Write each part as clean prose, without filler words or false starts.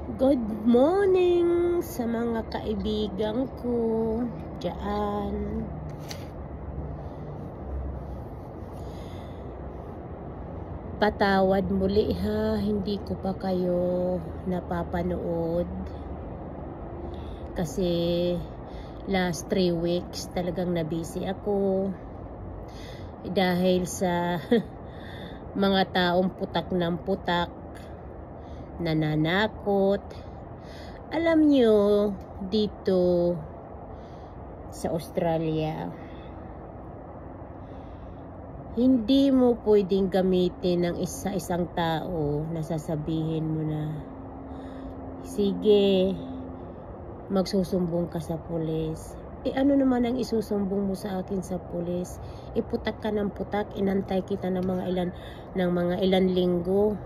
Good morning sa mga kaibigan ko dyan. Patawad muli ha, hindi ko pa kayo napapanood. Kasi last 3 weeks talagang nabisi ako. Dahil sa mga taong putak ng putak, nananakot. Alam nyo, dito sa Australia, hindi mo pwedeng gamitin ng isang tao na sasabihin mo na, sige, magsusumbong ka sa pulis. Ano naman ang isusumbong mo sa akin sa pulis? Putak ka ng putak, inantay kita ng mga ilan linggo.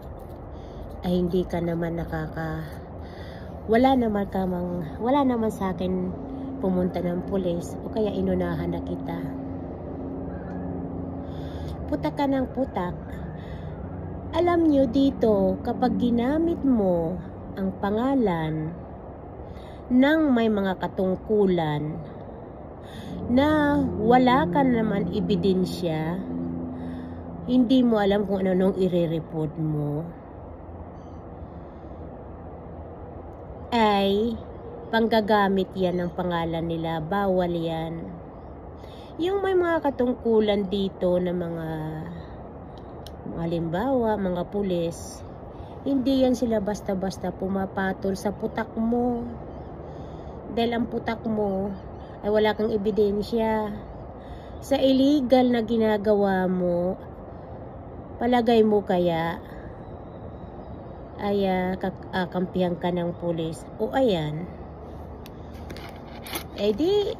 Ay hindi ka naman wala naman sa akin pumunta ng pulis o kaya inunahan na kita. Putak ka ng putak. Alam nyo dito, kapag ginamit mo ang pangalan ng may mga katungkulan na wala ka naman ebidensya, hindi mo alam kung anong i-report mo, ay panggagamit yan ng pangalan nila. Bawal yan. Yung may mga katungkulan dito na mga halimbawa, mga pulis, hindi yan sila basta-basta pumapatol sa putak mo. Dahil ang putak mo ay wala kang ebidensya. Sa illegal na ginagawa mo, palagay mo kaya ay kakampihan ka ng pulis? O ayan, di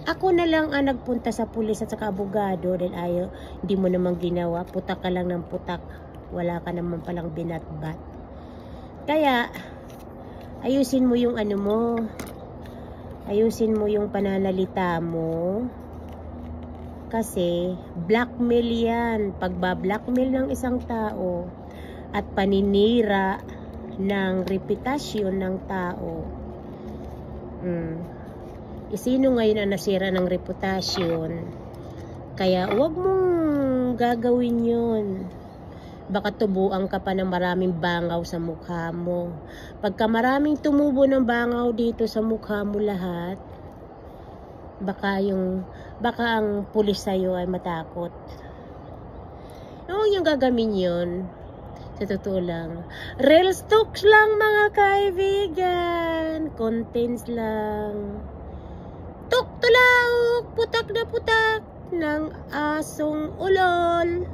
ako na lang ang nagpunta sa pulis at saka abogado dahil hindi mo namang ginawa, putak ka lang ng putak, wala ka naman palang binatbat. Kaya ayusin mo yung ayusin mo yung pananalita mo, kasi blackmail yan. Pagba-blackmail ng isang tao at paninira ng reputasyon ng tao. Sino ngayon ang nasira ng reputasyon? Kaya huwag mong gagawin yun. Baka tubuan ka pa ng maraming bangaw sa mukha mo. Pagka maraming tumubo ng bangaw dito sa mukha mo lahat, baka ang pulis sa'yo ay matakot. Huwag yung gagamin yun. Sa totoo lang, real talks lang mga kaibigan, contents lang. Tuk-tulaok, putak na putak ng asong ulol.